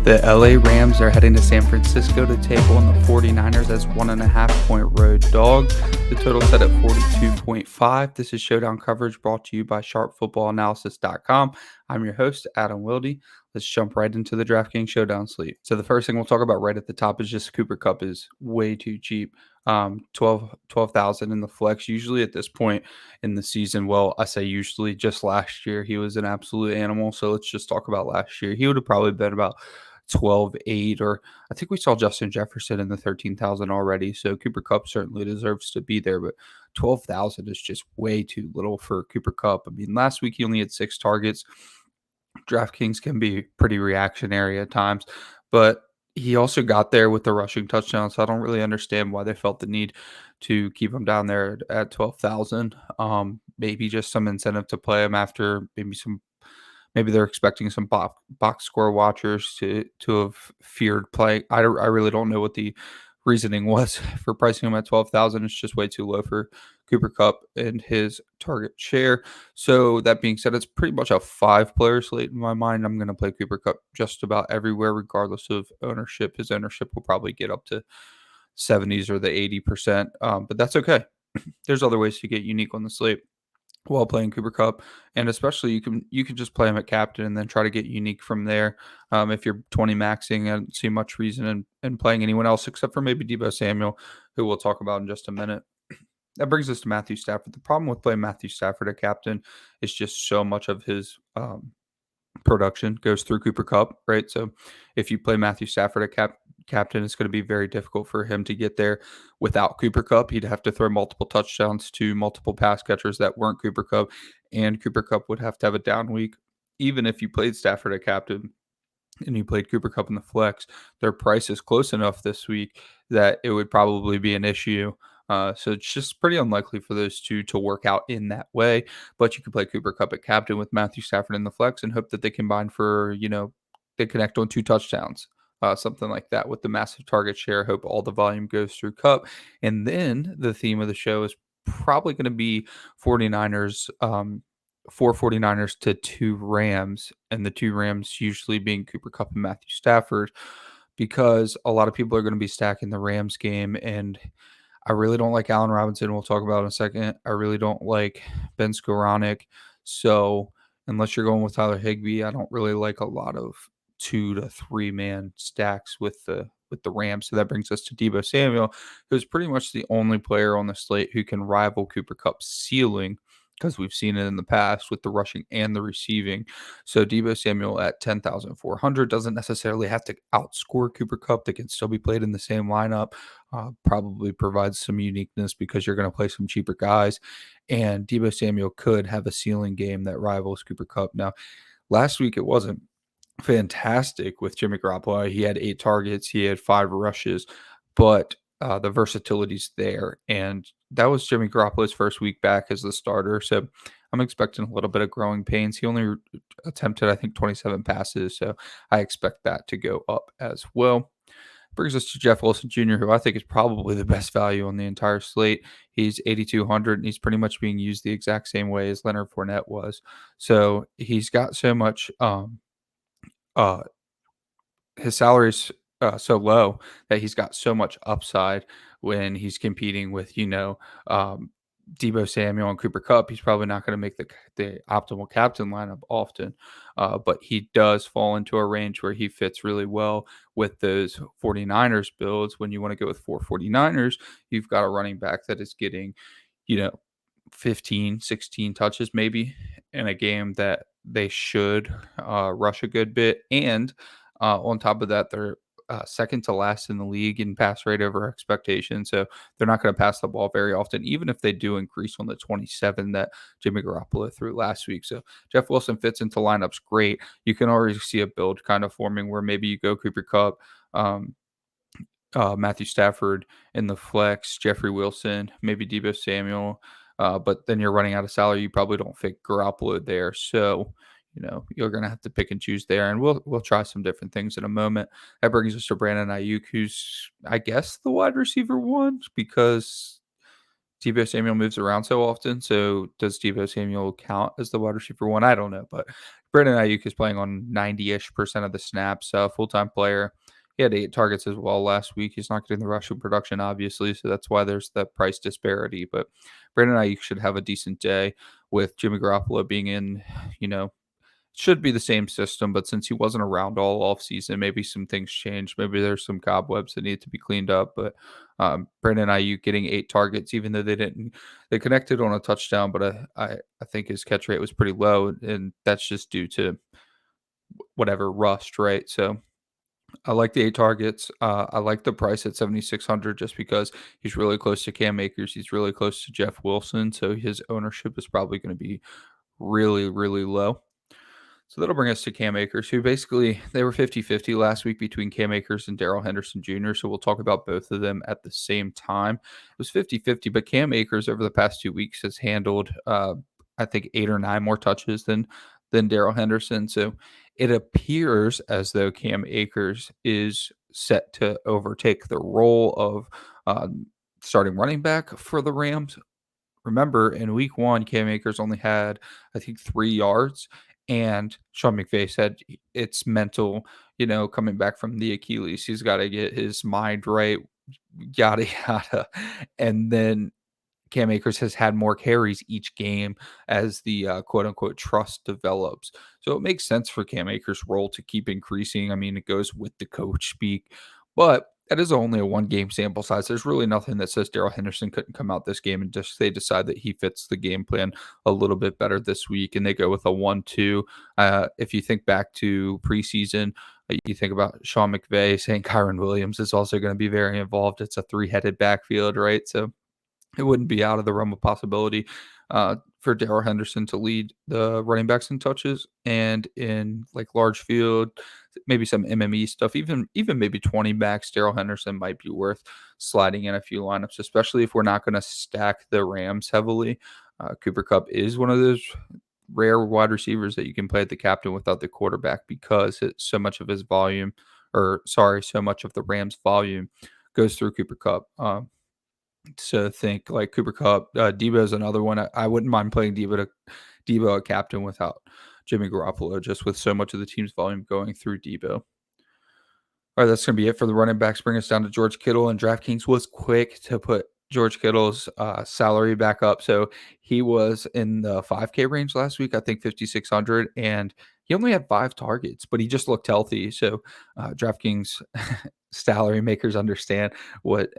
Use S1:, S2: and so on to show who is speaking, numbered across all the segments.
S1: The LA Rams are heading to San Francisco to take on the 49ers as 1.5-point road dog. The total set at 42.5. This is Showdown coverage brought to you by sharpfootballanalysis.com. I'm your host, Adam Wilde. Let's jump right into the DraftKings Showdown slate. So the first thing we'll talk about right at the top is just Cooper Kupp is way too cheap. 12,000 in the flex. Usually at this point in the season, well, I say usually, just last year he was an absolute animal. So let's just talk about last year. He would have probably been about 12.8, or I think we saw Justin Jefferson in the 13,000 already. So Cooper Kupp certainly deserves to be there, but 12,000 is just way too little for Cooper Kupp. I mean, last week he only had 6 targets. DraftKings can be pretty reactionary at times, but he also got there with the rushing touchdown. So I don't really understand why they felt the need to keep him down there at 12,000. Maybe just some incentive to play him after maybe they're expecting some box score watchers to have feared play. I really don't know what the reasoning was for pricing him at 12,000. It's just way too low for Cooper Kupp and his target share. So that being said, it's pretty much a 5-player slate in my mind. I'm going to play Cooper Kupp just about everywhere, regardless of ownership. His ownership will probably get up to 70s or the 80%, but that's okay. There's other ways to get unique on the slate while playing Cooper Kupp, and especially you can just play him at captain and then try to get unique from there. If you're 20 maxing, I don't see much reason in playing anyone else except for maybe Deebo Samuel, who we'll talk about in just a minute. That brings us to Matthew Stafford. The problem with playing Matthew Stafford at captain is just so much of his production goes through Cooper Kupp, right? So if you play Matthew Stafford at captain, it's going to be very difficult for him to get there without Cooper Kupp. He'd have to throw multiple touchdowns to multiple pass catchers that weren't Cooper Kupp, and Cooper Kupp would have to have a down week. Even if you played Stafford at captain and you played Cooper Kupp in the flex, their price is close enough this week that it would probably be an issue. So it's just pretty unlikely for those two to work out in that way. But you can play Cooper Kupp at captain with Matthew Stafford in the flex and hope that they combine for, they connect on 2 touchdowns. Something like that with the massive target share. Hope all the volume goes through Kupp. And then the theme of the show is probably going to be 49ers, 4 49ers to 2 Rams, and the 2 Rams usually being Cooper Kupp and Matthew Stafford, because a lot of people are going to be stacking the Rams game, and I really don't like Allen Robinson. We'll talk about in a second. I really don't like Ben Skoranek. So unless you're going with Tyler Higbee, I don't really like a lot of 2 to 3 man stacks with the Rams. So that brings us to Deebo Samuel, who's pretty much the only player on the slate who can rival Cooper Kupp's ceiling, because we've seen it in the past with the rushing and the receiving. So Deebo Samuel at 10,400 doesn't necessarily have to outscore Cooper Kupp. They can still be played in the same lineup. Probably provides some uniqueness because you're going to play some cheaper guys. And Deebo Samuel could have a ceiling game that rivals Cooper Kupp. Now, last week it wasn't fantastic with Jimmy Garoppolo. He had 8 targets, he had 5 rushes, but the versatility's there. And that was Jimmy Garoppolo's first week back as the starter. So I'm expecting a little bit of growing pains. He only attempted, I think, 27 passes. So I expect that to go up as well. Brings us to Jeff Wilson Jr., who I think is probably the best value on the entire slate. He's 8,200, and he's pretty much being used the exact same way as Leonard Fournette was. So he's got so much uh, his salary's so low that he's got so much upside when he's competing with, Deebo Samuel and Cooper Kupp. He's probably not going to make the optimal captain lineup often, but he does fall into a range where he fits really well with those 49ers builds. When you want to go with 4 49ers, you've got a running back that is getting, 15, 16 touches maybe in a game that they should rush a good bit. And on top of that, they're second to last in the league in pass rate over expectation. So they're not going to pass the ball very often, even if they do increase on the 27 that Jimmy Garoppolo threw last week. So Jeff Wilson fits into lineups great. You can already see a build kind of forming where maybe you go Cooper Kupp, Matthew Stafford in the flex, Jeffrey Wilson, maybe Deebo Samuel. But then you're running out of salary. You probably don't fit Garoppolo there. So, you're going to have to pick and choose there. And we'll try some different things in a moment. That brings us to Brandon Ayuk, who's, I guess, the wide receiver one, because Deebo Samuel moves around so often, so does Deebo Samuel count as the wide receiver one? I don't know, but Brandon Ayuk is playing on 90-ish% of the snaps, full-time player. He had 8 targets as well last week. He's not getting the rushing production, obviously, so that's why there's that price disparity, but Brandon Ayuk should have a decent day with Jimmy Garoppolo being in, you know, should be the same system, but since he wasn't around all offseason, maybe some things changed. Maybe there's some cobwebs that need to be cleaned up. But Brandon Ayuk getting 8 targets, even though they connected on a touchdown, but I think his catch rate was pretty low, and that's just due to whatever rust, right? So I like the 8 targets. I like the price at 7,600 just because he's really close to Cam Akers. He's really close to Jeff Wilson, so his ownership is probably going to be really, really low. So that'll bring us to Cam Akers, who basically they were 50-50 last week between Cam Akers and Darrell Henderson Jr. So we'll talk about both of them at the same time. It was 50-50, but Cam Akers over the past 2 weeks has handled I think 8 or 9 more touches than Darrell Henderson. So it appears as though Cam Akers is set to overtake the role of starting running back for the Rams. Remember, in week 1, Cam Akers only had, I think, 3 yards, and Sean McVay said it's mental, coming back from the Achilles. He's gotta get his mind right, yada, yada, and then Cam Akers has had more carries each game as the quote unquote trust develops. So it makes sense for Cam Akers' role to keep increasing. I mean, it goes with the coach speak, but that is only a 1 game sample size. There's really nothing that says Darrell Henderson couldn't come out this game and just they decide that he fits the game plan a little bit better this week and they go with a 1-2. If you think back to preseason, you think about Sean McVay saying Kyron Williams is also going to be very involved. It's a 3-headed backfield, right? So it wouldn't be out of the realm of possibility for Darrell Henderson to lead the running backs in touches and in like large field, maybe some MME stuff, even maybe 20 backs. Darrell Henderson might be worth sliding in a few lineups, especially if we're not going to stack the Rams heavily. Cooper Kupp is one of those rare wide receivers that you can play at the captain without the quarterback because so much of his volume, so much of the Rams' volume goes through Cooper Kupp. To think like Cooper Kupp, Deebo is another one. I wouldn't mind playing Deebo a captain without Jimmy Garoppolo, just with so much of the team's volume going through Deebo. All right, that's going to be it for the running backs. Bring us down to George Kittle, and DraftKings was quick to put George Kittle's salary back up. So he was in the 5K range last week, I think 5,600, and he only had 5 targets, but he just looked healthy. So DraftKings salary makers understand what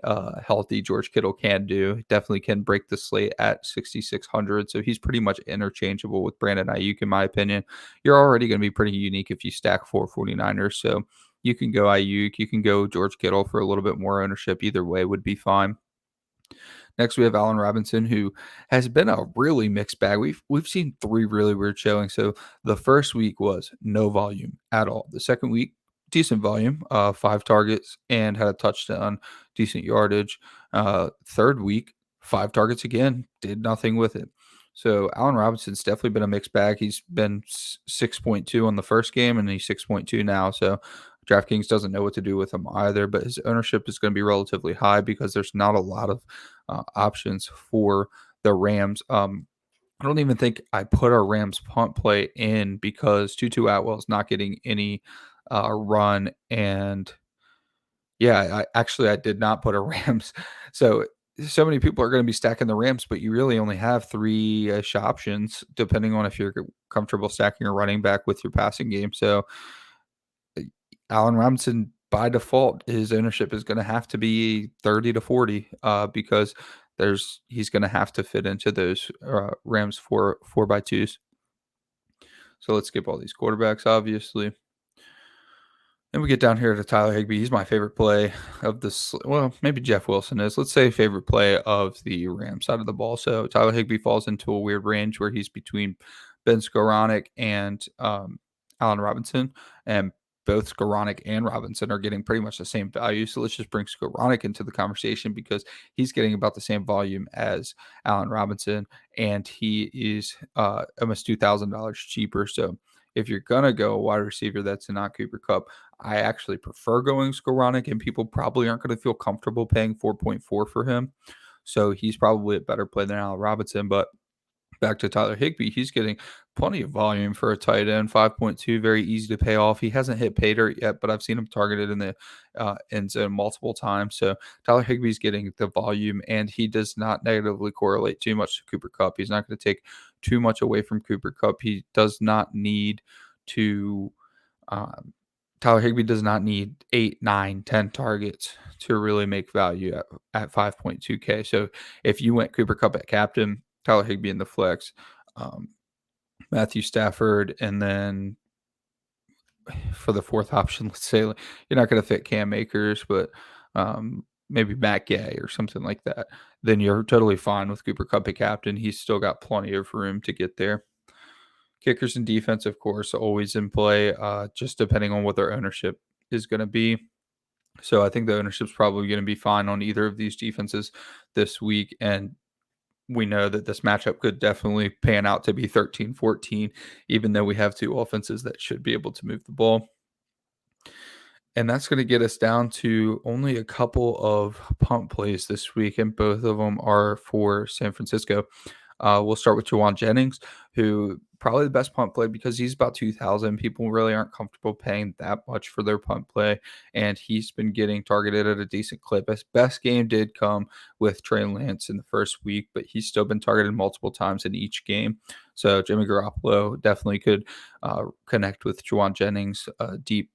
S1: healthy George Kittle can do. He definitely can break the slate at 6,600. So he's pretty much interchangeable with Brandon Ayuk, in my opinion. You're already going to be pretty unique if you stack 449ers. So you can go Ayuk, you can go George Kittle for a little bit more ownership. Either way would be fine. Next, we have Allen Robinson, who has been a really mixed bag. We've seen 3 really weird showings. So the first week was no volume at all. The second week, decent volume, 5 targets and had a touchdown, decent yardage. Third week, 5 targets again, did nothing with it. So Allen Robinson's definitely been a mixed bag. He's been 6.2 on the first game, and he's 6.2 now. So DraftKings doesn't know what to do with him either, but his ownership is going to be relatively high because there's not a lot of options for the Rams. I don't even think I put our Rams punt play in because Tutu Atwell's not getting any run. And yeah, I did not put a Rams. So many people are going to be stacking the Rams, but you really only have 3-ish options depending on if you're comfortable stacking a running back with your passing game. So Allen Robinson, by default, his ownership is going to have to be 30 to 40 because he's going to have to fit into those Rams 4x2s. So let's skip all these quarterbacks, obviously. And we get down here to Tyler Higbee. He's my favorite play of this. Well, maybe Jeff Wilson is. Let's say favorite play of the Rams side of the ball. So Tyler Higbee falls into a weird range where he's between Ben Skoranek and Allen Robinson. And both Skoranek and Robinson are getting pretty much the same value. So let's just bring Skoranek into the conversation because he's getting about the same volume as Allen Robinson. And he is almost $2,000 cheaper. So if you're going to go a wide receiver that's not Cooper Kupp, I actually prefer going Skoranek, and people probably aren't going to feel comfortable paying 4.4 for him. So he's probably a better play than Allen Robinson. But back to Tyler Higbee, he's getting plenty of volume for a tight end. 5.2, very easy to pay off. He hasn't hit pay dirt yet, but I've seen him targeted in the end zone multiple times. So Tyler Higbee's getting the volume, and he does not negatively correlate too much to Cooper Kupp. He's not going to take too much away from Cooper Kupp. He does not need to. Um, Tyler Higbee does not need 8, 9, 10 targets to really make value at 5.2K. So if you went Cooper Kupp at captain, Tyler Higbee in the flex, um, Matthew Stafford, and then for the fourth option, let's say you're not going to fit Cam Akers, but maybe Matt Gay or something like that, then you're totally fine with Cooper Kupp at captain. He's still got plenty of room to get there. Kickers and defense, of course, always in play, just depending on what their ownership is going to be. So I think the ownership's probably going to be fine on either of these defenses this week. And we know that this matchup could definitely pan out to be 13-14, even though we have two offenses that should be able to move the ball. And that's going to get us down to only a couple of punt plays this week, and both of them are for San Francisco. We'll start with Jawan Jennings, who probably the best punt play because he's about 2,000. People really aren't comfortable paying that much for their punt play, and he's been getting targeted at a decent clip. His best game did come with Trey Lance in the first week, but he's still been targeted multiple times in each game. So Jimmy Garoppolo definitely could connect with Jawan Jennings deep,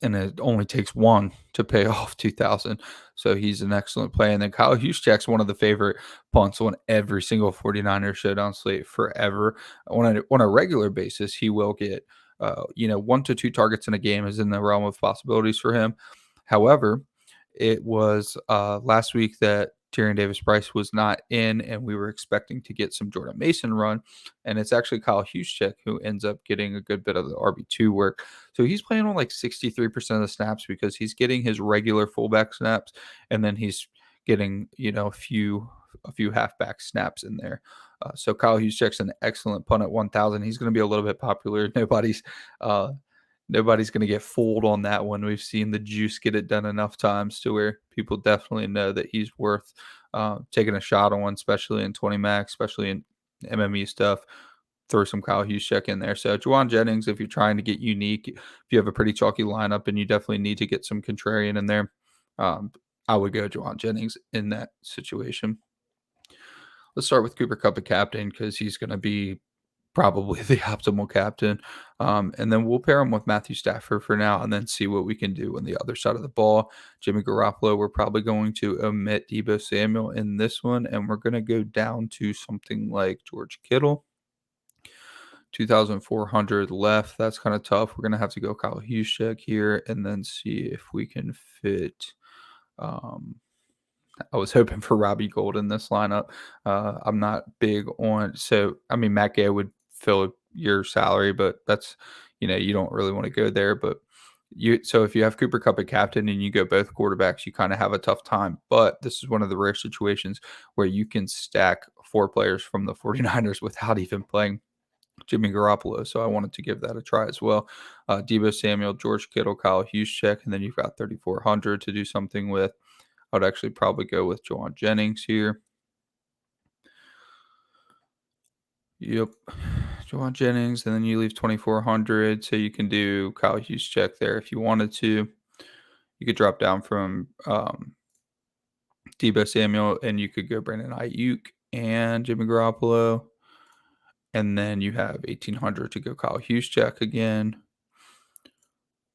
S1: and it only takes one to pay off 2,000. So he's an excellent play. And then Kyle Juszczyk's one of the favorite punts on every single 49er showdown slate forever. On a regular basis, he will get 1 to 2 targets in a game is in the realm of possibilities for him. However, it was last week that Tyrion Davis-Price was not in, and we were expecting to get some Jordan Mason run, and it's actually Kyle Juszczyk who ends up getting a good bit of the RB2 work. So he's playing on like 63% of the snaps because he's getting his regular fullback snaps, and then he's getting a few halfback snaps in there. So Kyle Juszczyk's an excellent punt at 1,000. He's going to be a little bit popular. Nobody's going to get fooled on that one. We've seen the juice get it done enough times to where people definitely know that he's worth taking a shot on, especially in 20 max, especially in MME stuff. Throw some Kyle Juszczyk in there. So Jawan Jennings, if you're trying to get unique, if you have a pretty chalky lineup and you definitely need to get some contrarian in there, I would go Jawan Jennings in that situation. Let's start with Cooper Kupp, a captain, because he's going to be probably the optimal captain. And then we'll pair him with Matthew Stafford for now and then see what we can do on the other side of the ball. Jimmy Garoppolo, we're probably going to omit Deebo Samuel in this one, and we're going to go down to something like George Kittle. 2,400 left. That's kind of tough. We're going to have to go Kyle Juszczyk here and then see if we can fit I was hoping for Robbie Gould in this lineup. I'm not big on, Matt Gay would fill your salary, but that's, you don't really want to go there. But so if you have Cooper Kupp at captain and you go both quarterbacks, you kind of have a tough time. But this is one of the rare situations where you can stack 4 players from the 49ers without even playing Jimmy Garoppolo. So I wanted to give that a try as well. Deebo Samuel, George Kittle, Kyle Juszczyk, and then you've got 3,400 to do something with. I would actually probably go with Jawan Jennings here. Yep. Jawan Jennings, and then you leave 2,400, so you can do Kyle Juszczyk there if you wanted to. You could drop down from Deebo Samuel, and you could go Brandon Ayuk and Jimmy Garoppolo. And then you have 1,800 to go Kyle Juszczyk again.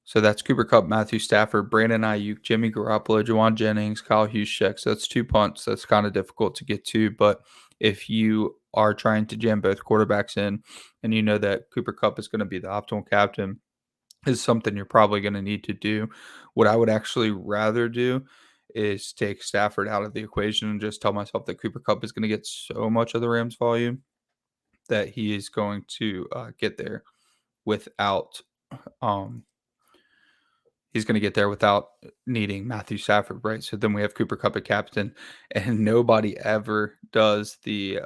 S1: So that's Cooper Kupp, Matthew Stafford, Brandon Ayuk, Jimmy Garoppolo, Jawan Jennings, Kyle Juszczyk. So that's 2 punts. That's kind of difficult to get to. But if you are trying to jam both quarterbacks in and you know that Cooper Kupp is going to be the optimal captain, is something you're probably going to need to do. What I would actually rather do is take Stafford out of the equation and just tell myself that Cooper Kupp is going to get so much of the Rams volume that he is going to get there without he's going to get there without needing Matthew Stafford, right? So then we have Cooper Kupp at captain, and nobody ever does the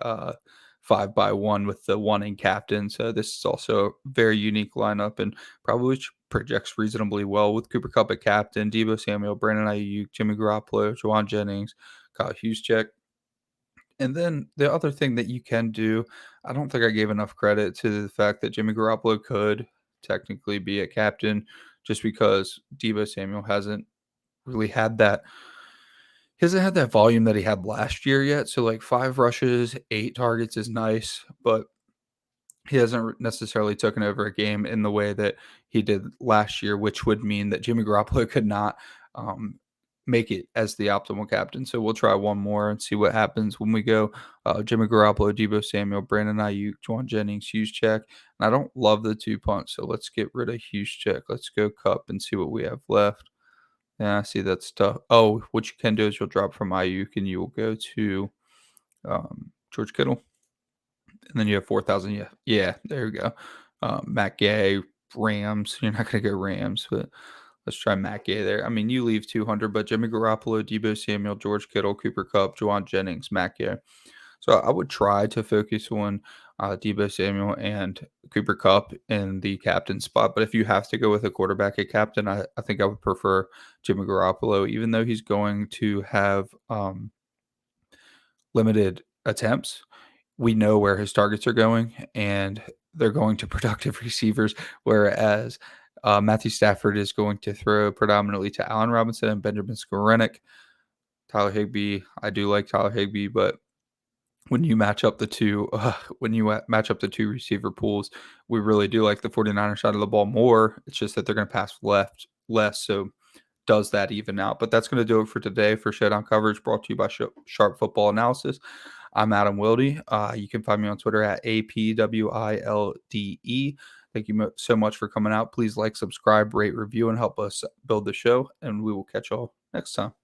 S1: 5x1 with the 1 in captain. So this is also a very unique lineup and probably projects reasonably well with Cooper Kupp at captain, Deebo Samuel, Brandon Ayuk, Jimmy Garoppolo, Jawan Jennings, Kyle Juszczyk. And then the other thing that you can do, I don't think I gave enough credit to the fact that Jimmy Garoppolo could technically be a captain just because Deebo Samuel really had that he hasn't had that volume that he had last year yet. So like 5 rushes, 8 targets is nice, but he hasn't necessarily taken over a game in the way that he did last year, which would mean that Jimmy Garoppolo could not um, make it as the optimal captain. So we'll try one more and see what happens when we go. Jimmy Garoppolo, Deebo Samuel, Brandon Ayuk, Juwan Jennings, Hughes check. And I don't love the 2 punts, so let's get rid of Hughes check. Let's go Kupp and see what we have left. Yeah, I see that's tough. Oh, what you can do is you'll drop from Ayuk and you will go to George Kittle. And then you have 4,000. Yeah. Yeah. There we go. Matt Gay, Rams. You're not going to go Rams, but let's try Matt Gay there. I mean, you leave 200, but Jimmy Garoppolo, Deebo Samuel, George Kittle, Cooper Kupp, Juwan Jennings, Matt Gay. So I would try to focus on Deebo Samuel and Cooper Kupp in the captain spot. But if you have to go with a quarterback at captain, I think I would prefer Jimmy Garoppolo, even though he's going to have limited attempts. We know where his targets are going, and they're going to productive receivers, whereas Matthew Stafford is going to throw predominantly to Allen Robinson and Benjamin Skoranek. Tyler Higbee, I do like Tyler Higbee, but when you match up the two match up the two receiver pools, we really do like the 49ers side of the ball more. It's just that they're going to pass less, so does that even out? But that's going to do it for today for Showdown Coverage, brought to you by Sharp Football Analysis. I'm Adam Wilde. You can find me on Twitter at APWILDE. Thank you so much for coming out. Please like, subscribe, rate, review, and help us build the show. And we will catch y'all next time.